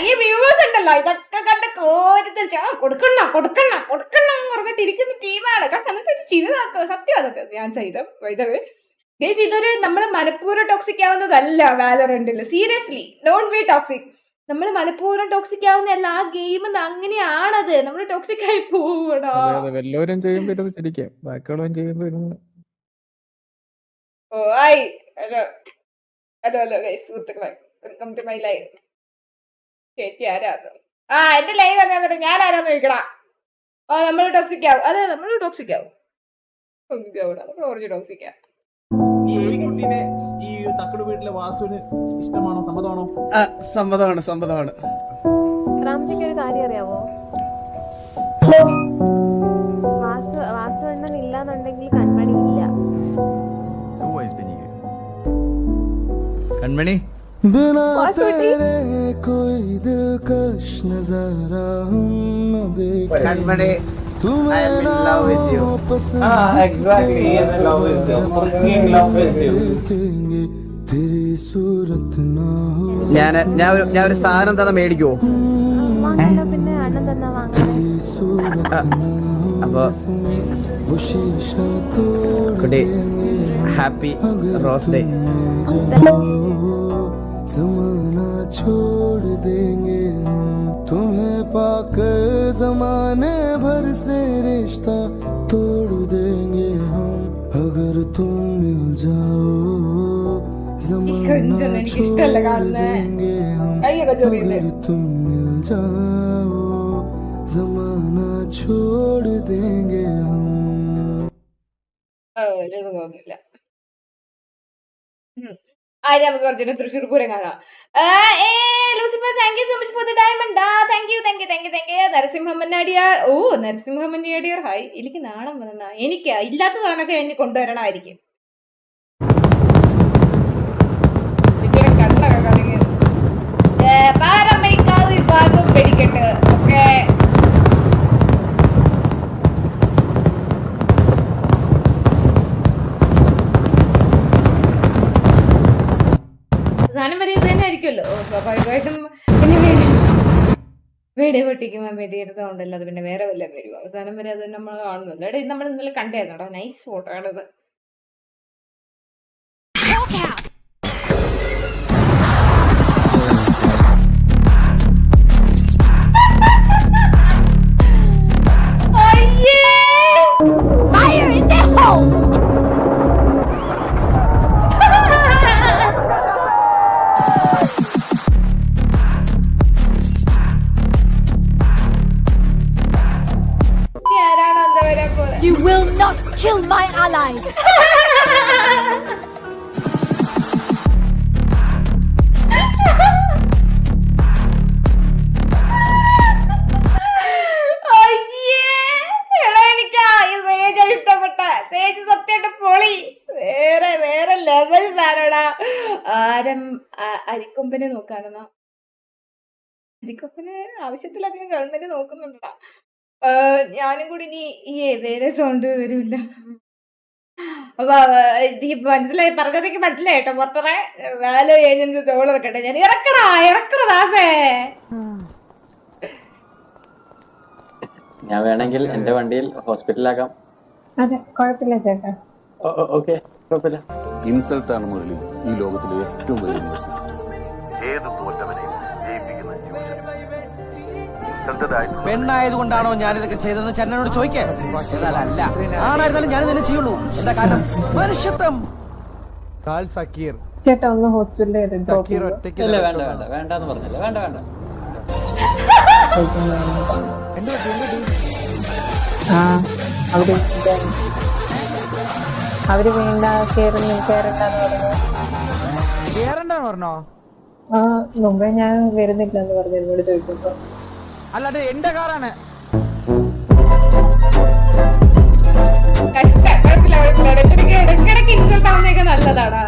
ഈ വ്യൂവേഴ്സ് ഉണ്ടല്ലോ ഇതൊക്കെ കണ്ട് കോരിച്ച് കൊടുക്കണം പറഞ്ഞിട്ട് ഇരിക്കുന്ന ടീമാണ്. എന്നിട്ട് ചിരി നോക്കുക. സത്യം അതൊക്കെ ഞാൻ ചെയ്തത് ഗൈസ്. ഇതൊരു നമ്മൾ മനഃപൂർവ്വം ടോക്സിക് ആവുന്നതല്ല വാലറന്റിൽ. Seriously don't be toxic. നമ്മൾ മനഃപൂർവ്വം ടോക്സിക് ആവുന്നതല്ല. ആ ഗെയിം അങ്ങനെയാണത്. നമ്മൾ ടോക്സിക് ആയി പോവൂടാ. എല്ലാവരും ചെയ്യുമ്പോൾ ശരിക്കും ബാക്കിയുള്ളവരും ചെയ്യുമ്പോൾ ഓ ആയി. ഹലോ ഗൈസ് സുഹൃത്തുക്കളെ, വെൽക്കം ടു മൈ ലൈവ്. ചേച്ചി ആരാന്ന് എന്റെ ലൈവ് വന്നിട്ട് ഞാൻ ആരാന്ന് ചോദിക്കടാ. നമ്മൾ ടോക്സിക് ആവും. അതെ നമ്മൾ ടോക്സിക് ആവും. നമ്മൾ കുറച്ച് ടോക്സിക് ആവും. ഈ എലിക്കുട്ടീനെ ഈ തക്കട് വീട്ടിലെ വാസുവിന് ഇഷ്ടമാണോ? സമ്മതമാണോ? സമ്മതമാണ്. റാംജിക്ക് ഒരു കാര്യം അറിയാവോ? വാസു എണ്ണൻ ഇല്ലാന്നുണ്ടെങ്കിൽ കൺമണി ഇല്ല. കൺമണി കൺമണി I am in love with you. Exactly. He is in love with you. Fucking in love with you. ഞാൻ ഒരു സാധനം തന്നെ മേടിക്കുവോ? വാങ്ങില്ല, പിന്നെ അണ്ണൻ തന്നാ വാങ്ങാൻ. അപ്പൊ കുട്ടി ഹാപ്പി റോസ് ഡേ. ज़माना छोड़ देंगे हम तुम्हें पाकर, ज़माने भर से रिश्ता तोड़ देंगे हम अगर तुम मिल जाओ. ज़माना छोड़ देंगे हम अगर तुम मिल जाओ. ज़माना छोड़ देंगे हम. നമുക്ക് കുറച്ചു തൃശ്ശൂർ പൂരം കാണാം. Lucifer thank you so much for the diamond. Thank you. Narasimhamannadiyar. Narasimhamannadiyar hi. എനിക്ക് നാണം വന്ന എനിക്ക് ഇല്ലാത്ത സാധനമൊക്കെ എന്നെ കൊണ്ടുവരണമായിരിക്കും. കണ്ണൊക്കെ കളിക്കുക പാറമേക്കാവ് വിഭാഗം വെടിക്കെട്ട് ഒക്കെ. അവസാനം വരെ ഇത് തന്നെ ആയിരിക്കുമല്ലോ സ്വാഭാവികമായിട്ടും. പിന്നെ വെടി പൊട്ടിക്കുമ്പോൾ വെടിയെടുത്തോണ്ടല്ലോ അത് പിന്നെ വേറെ വല്ലതും വരും. അവസാനം വരെ അത് നമ്മൾ കാണുന്നുണ്ട്. എടാ ഇത് നമ്മൾ ഇന്നലെ കണ്ടായിരുന്നു. നൈസ് ഫോട്ടോ ആണത്. You will not kill my allies. ഇഷ്ടപ്പെട്ട സേജ് സത്യമായിട്ട് പൊളി. വേറെ ലെവൽ സാധനടാ. അരിക്കൊമ്പനെ നോക്കാനെന്നാ. അരിക്കൊമ്പനെ ആവശ്യത്തിലധികം ഗവൺമെന്റ് നോക്കുന്നുണ്ടാ. ഞാനും കൂടി ഈ വേറെ സൗണ്ട് വരില്ല. അപ്പൊ മനസ്സിലായി പറഞ്ഞതൊക്കെ മനസ്സിലായി കേട്ടോ. പുറത്തറ വേല കഴിഞ്ഞ തോളിറക്കട്ടെ. ഞാൻ ഇറക്കടാ ദാസേ. ഞാൻ വേണമെങ്കിൽ എന്റെ വണ്ടിയിൽ ഹോസ്പിറ്റലാക്കാം. അതെ കുഴപ്പമില്ല ചേട്ടാ. ഓക്കെ കുഴപ്പമില്ല. ഇൻസൾട്ട് ആണ് മുരളി ഈ ലോകത്തിലെ ഏറ്റവും വലിയ ന്യൂസ്. ഏത് തോറ്റവനെയും ജയിപ്പിക്കുന്ന പെണ്ണായതുകൊണ്ടാണോ ഞാനിതൊക്കെ ചെയ്തതെന്ന് ചന്നനോട് ചോദിക്കേ. അല്ല ആണായിരുന്നാലും ഞാൻ തന്നെ ചെയ്യുള്ളൂ. എന്താ കാരണം? മനുഷ്യത്വം. സക്കീർ ചേട്ടാ ഒന്ന് ഹോസ്പിറ്റലിൽ വേണ്ടെന്ന് പറഞ്ഞല്ലേ. വേണ്ട അവര് വേണ്ട കേറണ്ടെന്ന് പറഞ്ഞോ. മുമ്പേ ഞാൻ വരുന്നില്ല എന്ന് പറഞ്ഞു എന്നോട് ചോദിക്കുമ്പോ. അല്ലാതെ എന്റെ കാറാണ്. ഇടയ്ക്കിടയ്ക്ക് ഇൻസൾട്ട് ആവുന്നതൊക്കെ നല്ലതാടാ.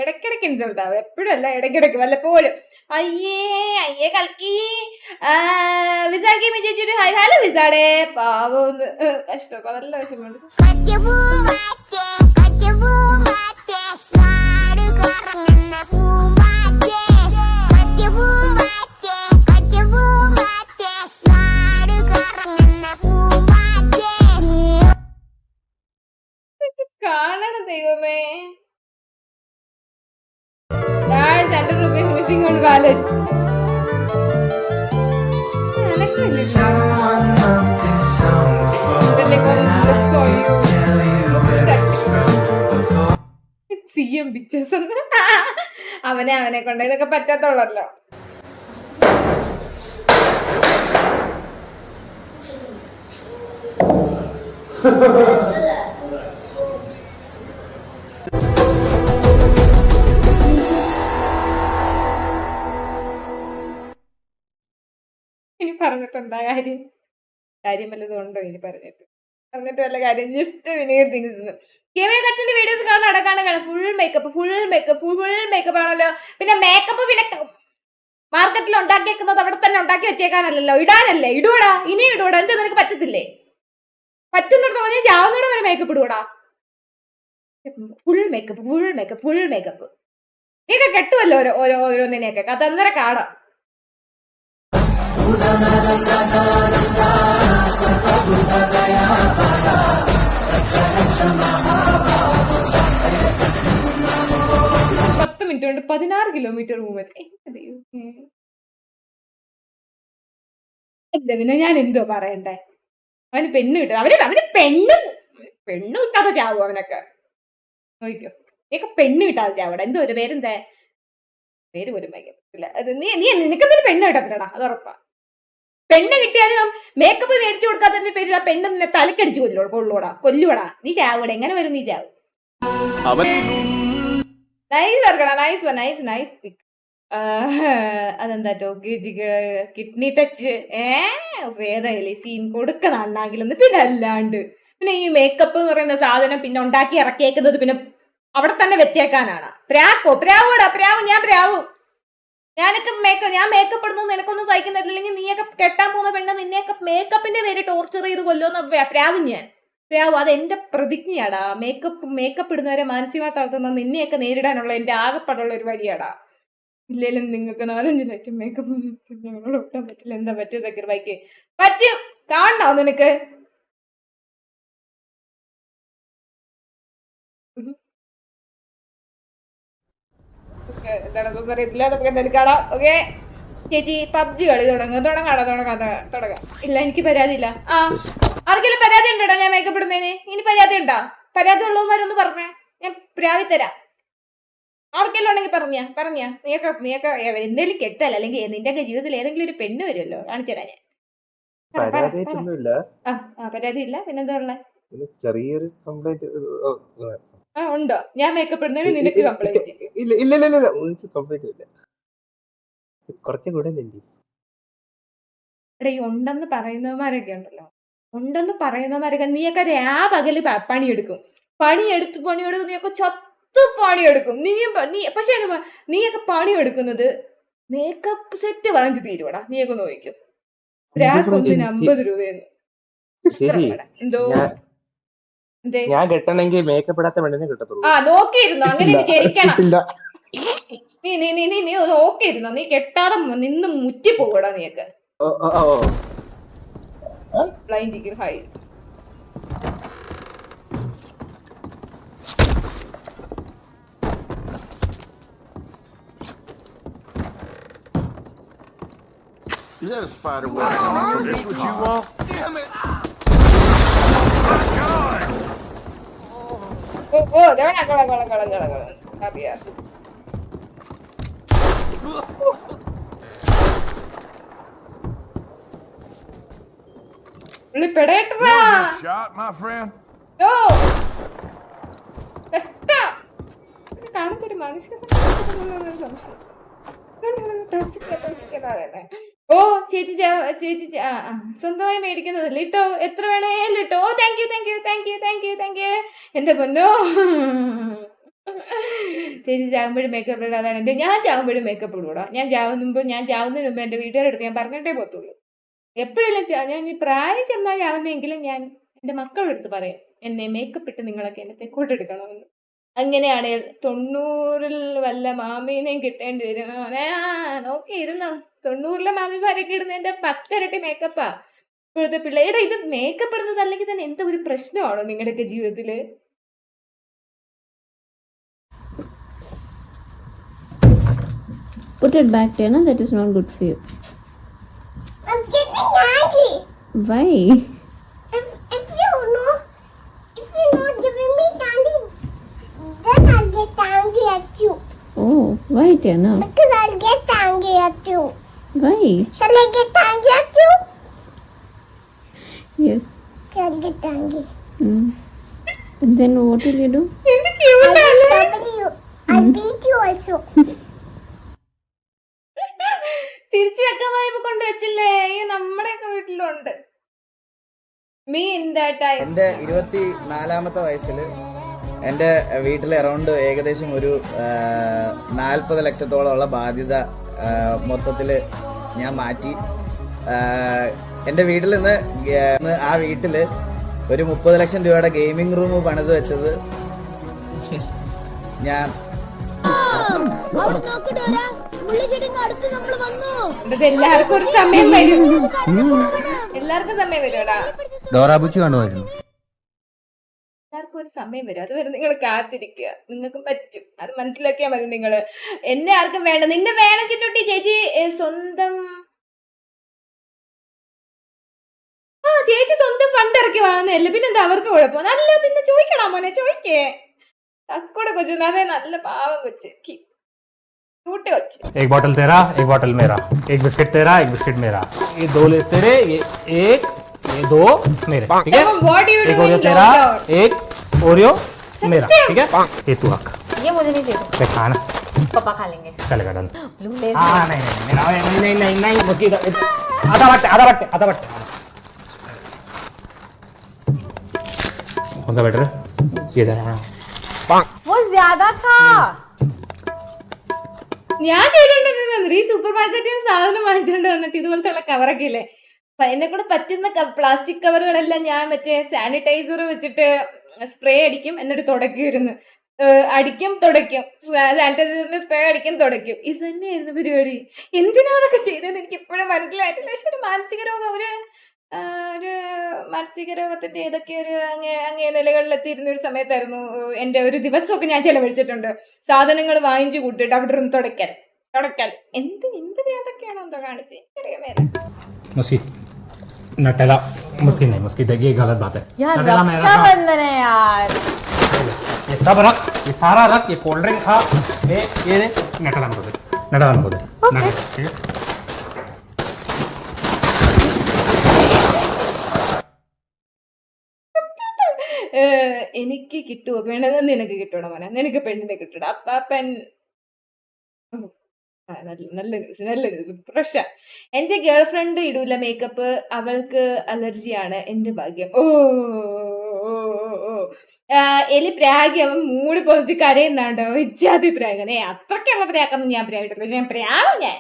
ഇടയ്ക്കിടയ്ക്ക് ഇൻസൾട്ട് ആവും. എപ്പോഴും അല്ല, ഇടയ്ക്കിടയ്ക്ക് വല്ലപ്പോഴും. അയ്യേ കൽക്കി വിസാക്കി ചേച്ചിയുടെ ഹായ്. ഹലോ വിസാടെ പാവന്ന് കഷ്ടമൊക്കെ നല്ല വിഷമമുണ്ട്. പാലറ്റ് CM പിക്ചേഴ്സ് അവനെ കൊണ്ട് ഇതൊക്കെ പറ്റത്തുള്ളല്ലോ. ഇനി പറഞ്ഞിട്ടുണ്ടാ കാര്യം വല്ലതും ഉണ്ടോ? ഇനി പറഞ്ഞിട്ട് വല്ല കാര്യം ജസ്റ്റ് വിനീതിക്കുന്നു. കെവിന്റെ വീഡിയോസ് കാണാൻ ഫുൾ മേക്കപ്പ് ആണല്ലോ. പിന്നെ മേക്കപ്പ് പിന്നെ മാർക്കറ്റിൽ ഉണ്ടാക്കിയേക്കുന്നത് അവിടെ തന്നെ ഉണ്ടാക്കി വെച്ചേക്കാനല്ലോ, ഇടാനല്ലേ. ഇടൂടാ, ഇനി ഇടൂടാ. എന്താ നിനക്ക് പറ്റത്തില്ലേ? പറ്റുന്നിടത്തോളം ഞാൻ ചാവുന്നിടം വരെ മേക്കപ്പ് ഇടൂടാ. ഫുൾ മേക്കപ്പ് നീയൊക്കെ കെട്ടുമല്ലോ ഓരോന്നിനെയൊക്കെ. കഥ അന്നേരം കാണാം. പത്ത് മിനിറ്റ് കൊണ്ട് 16 കിലോമീറ്റർ മൂവ്മെന്റ്. എന്താ പിന്നെ ഞാൻ എന്തോ പറയണ്ടേ? അവന് പെണ്ണ് കിട്ടും. അവന് പെണ്ണ് കിട്ടാതെ ചാവും അവനൊക്കെ. നോക്കിക്കോ, നീയൊക്കെ പെണ്ണ് കിട്ടാതെ ചാവൂടാ. എന്തോ ഒരു പേരെന്താ? പേര് പോലും ഭയങ്കര നിനക്കെന്തൊരു പെണ്ണ് കിട്ടത്തില്ലടാ, അത് ഉറപ്പാ. പെണ്ണ് കിട്ടിയാലും മേക്കപ്പ് മേടിച്ചു കൊടുക്കാത്തതിന്റെ പേരിൽ ആ പെണ്ണ് നിന്നെ തലക്കടിച്ചു കൊല്ലൂടാ. നീ ചാവൂടെ? എങ്ങനെ വരും? നീ ചാവും. Nice pic. അതെന്താ കിഡ്നി ടച്ച് ഏതായാലും സീൻ കൊടുക്കുന്ന അണ്ണാങ്കിലൊന്ന്. പിന്നെ അല്ലാണ്ട് പിന്നെ ഈ മേക്കപ്പ് എന്ന് പറയുന്ന സാധനം പിന്നെ ഉണ്ടാക്കി ഇറക്കിയേക്കുന്നത് പിന്നെ അവിടെ തന്നെ വെച്ചേക്കാനാണ്. പ്രാവും. ഞാൻ മേക്കപ്പ് ഇടുന്നത് നിനക്കൊന്നും സഹിക്കുന്നില്ലെങ്കിൽ നീയൊക്കെ കെട്ടാൻ പോകുന്ന പെണ്ണ് നിന്നെയൊക്കെ മേക്കപ്പിന്റെ പേര് ടോർച്ചർ ചെയ്ത് കൊല്ലുമെന്ന് പ്രാവും. അത് എന്റെ പ്രതിജ്ഞയാടാ. മേക്കപ്പ് ഇടുന്നവരെ മാനസികമായി തളർത്തുന്ന നിന്നെയൊക്കെ നേരിടാനുള്ള എന്റെ ആകെപ്പാടുള്ള ഒരു വഴിയാടാ. ഇല്ലെങ്കിലും നിങ്ങൾക്ക് 4-5 ലക്ഷം മേക്കപ്പ് ഞങ്ങളോട് ഒട്ടാൻ പറ്റില്ല. എന്താ പറ്റിയ സക്കീർ ബൈക്ക് പറ്റും കാണണോ നിനക്ക്? എന്താണെന്നൊന്നും അറിയത്തില്ല. നമുക്ക് എന്തായാലും കാണാം. ഓക്കെ ചേച്ചി, പബ്ജി കളി തുടങ്ങാം. ഇല്ല, എനിക്ക് പരാതിയില്ല. ആർക്കെങ്കിലും പരാതി ഉണ്ടോ ഞാൻ മേക്കപ്പ് ഇടുന്നതിന്? ഇനി പരാതി ഉണ്ടോ? പരാതി ഉള്ളവന്മാരൊന്ന് പറഞ്ഞേ, ഞാൻ പ്രാവി തരാം. ആർക്കെല്ലാം ഉണ്ടെങ്കിൽ പറഞ്ഞ നീയൊക്കെ എന്തെങ്കിലും കെട്ടല്ല, അല്ലെങ്കിൽ നിന്റെയൊക്കെ ജീവിതത്തിൽ ഏതെങ്കിലും ഒരു പെണ്ണ് വരുമല്ലോ, കാണിച്ചുതരാ ഞാൻ. പരാതി ഇല്ല. പിന്നെന്താ ഉള്ളേ? ചെറിയൊരു കംപ്ലൈന്റ് ഉണ്ടോ? ഞാൻ മേക്കപ്പ് ഇടുന്നതിന് നിനക്ക് കംപ്ലൈന്റ്? ഇല്ല കംപ്ലൈന്റ് ഇല്ല. കുറച്ചുകൂടെ ഈ ഉണ്ടെന്ന് പറയുന്നവന്മാരൊക്കെ ഉണ്ടല്ലോ, നീയൊക്കെ പകല് പണിയെടുക്കും. നീയൊക്കെ ചത്തു പണിയെടുക്കും. പക്ഷെ നീയൊക്കെ പണിയെടുക്കുന്നത് മേക്കപ്പ് സെറ്റ് വാങ്ങിച്ചു തീരുവടാ. നീയൊക്കെ നോക്കും. ഒന്നിന് 50 രൂപയെന്ന്. എന്തോ ഞാൻ കെട്ടണമെങ്കിൽ മേക്കപ്പ് ഇടാത്ത പെണ്ണിനെ കിട്ടത്തുള്ളൂ. നോക്കിയിരുന്നു. അങ്ങനെ ജനിക്കണം. നീ നോക്കിയിരുന്നു. നീ കെട്ടാതെ നിന്ന് മുറ്റി പോകൂടാ. നീയൊക്കെ blind high. Is that a spider web? Is this what you want? Damn it! Shot, my friend. ഓ ചേച്ചി സ്വന്തമായി മേടിക്കുന്നതല്ലേ? ഇട്ടോ, എത്ര വേണേലും ഇട്ടോ. Thank you. എന്റെ പൊന്നോ, ചേച്ചി ചാകുമ്പോഴും മേക്കപ്പ് ഇടാതാണ് ഞാൻ ചാകുമ്പോഴും മേക്കപ്പ് ഇടൂടാ. ഞാൻ ചാവുന്നതിന് മുമ്പ് എന്റെ വീട്ടുകാരെടുത്ത് ഞാൻ പറഞ്ഞിട്ടേ പോത്തുള്ളൂ. എപ്പോഴെല്ലാം ഞാൻ ഈ പ്രായം ചെന്നാൽ ചാവുന്നെങ്കിലും ഞാൻ എന്റെ മക്കളുടെ അടുത്ത് പറയും, എന്നെ മേക്കപ്പ് ഇട്ട് നിങ്ങളൊക്കെ എന്നെ തെക്കോട്ടെടുക്കണമെന്ന്. അങ്ങനെയാണ് 90-ൽ വല്ല മാമീനെയും കിട്ടേണ്ടി വരും. നോക്കിയിരുന്നോ, 90-ലെ മാമിമാരൊക്കെ ഇടുന്നതിന്റെ 10 ഇരട്ടി മേക്കപ്പാ ഇപ്പോഴത്തെ പിള്ളേരുടെ. ഇത് മേക്കപ്പ് ഇടുന്നത് അല്ലെങ്കിൽ തന്നെ എന്താ ഒരു പ്രശ്നമാണോ നിങ്ങളുടെയൊക്കെ ജീവിതത്തില്? put it back, Tena. That is not good for you. I'm getting angry. Why? If you're not giving me candy, then I'll get angry at you. Oh, why, Tena? Because I'll get angry at you. Why? Shall I get angry at you? Yes. Okay, I'll get angry. And then what will you do? I'll trouble you. I'll beat you also. തിരിച്ചു വെക്കാൻ വായ്പ കൊണ്ട് വെച്ചില്ലേ? ഈ നമ്മുടെയൊക്കെ വീട്ടിലുണ്ട്. Me in that time. എന്റെ 24ാമത്തെ വയസ്സിൽ എൻ്റെ വീട്ടിൽ അറൗണ്ട് ഏകദേശം ഒരു 40 ലക്ഷത്തോളമുള്ള ബാധ്യത മൊത്തത്തിൽ ഞാൻ മാറ്റി. എൻ്റെ വീട്ടിൽ നിന്ന് ആ വീട്ടിൽ ഒരു 30 ലക്ഷം രൂപയുടെ ഗെയിമിംഗ് റൂം പണിത് വെച്ചത് ഞാൻ. എല്ലാവർക്കും ഒരു സമയം വരും. എല്ലാവർക്കും സമയം വരുമോടാ? ഡോറാബുച്ചി കാണുമായിരുന്നു. എല്ലാവർക്കും ഒരു സമയം വരും. അതുവരെ നിങ്ങൾ കാത്തിരിക്കുക. നിങ്ങൾക്ക് പറ്റും. അത് മനസ്സിലാക്കിയാൽ മതി. നിങ്ങള് എന്നെ ആർക്കും വേണ്ട. നിന്നെ വേണം ചിന്നുട്ടി. ചേച്ചി സ്വന്തം ചേച്ചി സ്വന്തം ഫണ്ട് ഇറക്കി വാങ്ങുന്നതല്ലേ, പിന്നെന്താ അവർക്ക് കുഴപ്പം? നല്ല പിന്നെ ചോദിക്കണോ മോനെ? ചോദിക്കേ. തക്കൂടെ കൊച്ചു അതെ, നല്ല പാവം കൊച്ച്. കൂട്ടി കൊച്ച്. एक बॉटल तेरा, एक बॉटल मेरा, एक बिस्किट तेरा, एक बिस्किट मेरा, ये 2 लेस तेरे, ये 1, ये 2 मेरे, ठीक है? What do you एक do ओरियो in तेरा, lockdown? एक ओरियो मेरा, ठीक है? ये तू हक ये मुझे नहीं चाहिए, पे खाना पापा खा लेंगे। चलेगा डन। ब्लू लेस हाँ नहीं मुझे आधा बट्टे कौन सा बेटर है? ये दे। वो ज्यादा था। ഞാൻ ചെയ്തോണ്ടിരുന്നത് ഈ സൂപ്പർ മാർക്കറ്റിൽ നിന്ന് സാധനം വാങ്ങിച്ചോണ്ട് വന്നിട്ട് ഇതുപോലത്തെ ഉള്ള കവറൊക്കെ ഇല്ലേ, എന്നെ കൂടെ പറ്റുന്ന പ്ലാസ്റ്റിക് കവറുകളെല്ലാം ഞാൻ മറ്റേ സാനിറ്റൈസർ വെച്ചിട്ട് സ്പ്രേ അടിക്കും, എന്നിട്ട് തുടയ്ക്കുമായിരുന്നു. അടിക്കും തുടയ്ക്കും, സാനിറ്റൈസറിന്റെ സ്പ്രേ അടിക്കും തുടയ്ക്കും. ഇത് തന്നെയായിരുന്നു പരിപാടി. എന്തിനാ അതൊക്കെ ചെയ്തതെന്ന് എനിക്ക് ഇപ്പോഴും മനസ്സിലായിട്ടില്ല. പക്ഷെ ഒരു മാനസിക രോഗം, ഒരു മാനസിക രോഗത്തിന്റെ ഏതൊക്കെ ഒരു അങ്ങേ നിലകളിലെത്തിയിരുന്ന ഒരു സമയത്തായിരുന്നു എൻ്റെ ഒരു ദിവസമൊക്കെ ഞാൻ ചെലവഴിച്ചിട്ടുണ്ട്. സാധനങ്ങൾ വാങ്ങിച്ചു കൂട്ടിയിട്ട് അവിടെ ഇരുന്ന് തുടയ്ക്കൽ എന്ത് ഏതൊക്കെയാണോ എന്തോ കാണിച്ച് എനിക്കറിയാമേല. नटेला मुस्की नहीं, मुस्की देखिए गलत बात है यार रक्षाबंधन है यार। ये सब रख, ये सारा रख, ये कोल्ड ड्रिंक खा, ये नटेला को दे, ठीक है? എനിക്ക് കിട്ടുമോ പെണ്ണത്? നിനക്ക് കിട്ടണം മോനെ, നിനക്ക് പെണ്ണിനെ കിട്ടണം. അപ്പാപ്പൻ നല്ല ന്യൂസ് പ്രശ്നം. എന്റെ ഗേൾ ഫ്രണ്ട് ഇടൂല മേക്കപ്പ്, അവൾക്ക് അലർജിയാണ്. എന്റെ ഭാഗ്യം. എലി പ്രാഗി, അവൻ മൂടി പൊതിച്ച് കരയുന്നുണ്ടോ? ഇജാതി പ്രാഗനെ. അത്രയ്ക്കുള്ള പ്രാക്കൊന്നും ഞാൻ പ്രാഗിട്ടില്ല. പക്ഷെ ഞാൻ പ്രാവും.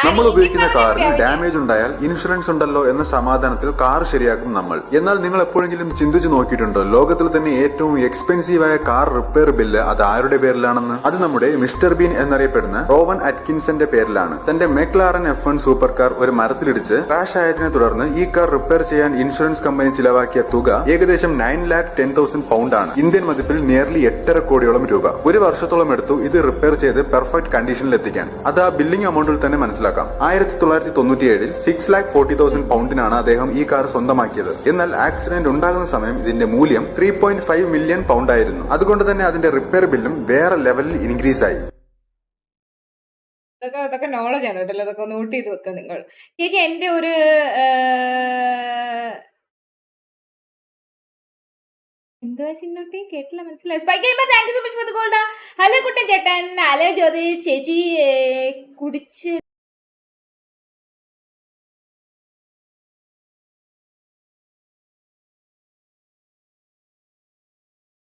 നമ്മൾ ഉപയോഗിക്കുന്ന കാറിന് ഡാമേജ് ഉണ്ടായാൽ ഇൻഷുറൻസ് ഉണ്ടല്ലോ എന്ന സമാധാനത്തിൽ കാർ ശരിയാക്കും നമ്മൾ. എന്നാൽ നിങ്ങൾ എപ്പോഴെങ്കിലും ചിന്തിച്ചു നോക്കിയിട്ടുണ്ടോ ലോകത്തിൽ തന്നെ ഏറ്റവും എക്സ്പെൻസീവായ കാർ റിപ്പയർ ബില്ല് അത് ആരുടെ പേരിലാണെന്ന്? അത് നമ്മുടെ മിസ്റ്റർ ബീൻ എന്നറിയപ്പെടുന്ന റോവൻ അറ്റ്കിൻസന്റെ പേരിലാണ്. തന്റെ മെക്ലാറൻ F1 സൂപ്പർ കാർ ഒരു മരത്തിലിടിച്ച് ക്രാഷ് ആയതിനെ തുടർന്ന് ഈ കാർ റിപ്പയർ ചെയ്യാൻ ഇൻഷുറൻസ് കമ്പനി ചിലവാക്കിയ തുക ഏകദേശം 9,10,000 പൗണ്ടാണ്. ഇന്ത്യൻ മതിപ്പിൽ നിയർലി 8.5 കോടിയോളം രൂപ. ഒരു വർഷത്തോളം എടുത്തു ഇത് റിപ്പയർ ചെയ്ത് പെർഫെക്റ്റ് കണ്ടീഷനിൽ എത്തിക്കാൻ. അത് ആ ബില്ലിംഗ് അമൗണ്ടിൽ തന്നെ മനസ്സിലാക്കാം. 1997 6,40,000 പൗണ്ടിനാണ് അദ്ദേഹം ഈ കാർ സ്വന്തമാക്കിയത്. എന്നാൽ ആക്സിഡന്റ് ഉണ്ടാകുന്ന സമയം ഇതിന്റെ മൂല്യം 3.5 മില്യൺ പൗണ്ട് ആയിരുന്നു. അതുകൊണ്ട് തന്നെ അതിന്റെ റിപ്പയർ ബില്ലും വേറെ ലെവലിൽ ഇൻക്രീസ് ആയി. അതൊക്കെ നോളജ് ആണ് കേട്ടല്ലോ. അതൊക്കെ നോട്ട് ചെയ്ത് വെക്കുക നിങ്ങൾ. ചേച്ചി എന്റെ ഒരു എന്തുവാ ചിന്നോട്ടി കേട്ടില്ല, മനസ്സിലായി. സ്പൈക്ക് ചെയ്യുമ്പോ thank you so much for the gold. Hello Kuttan ചേട്ടൻ, ഹലോ ജ്യോതി ചേച്ചി. കുടിച്ച്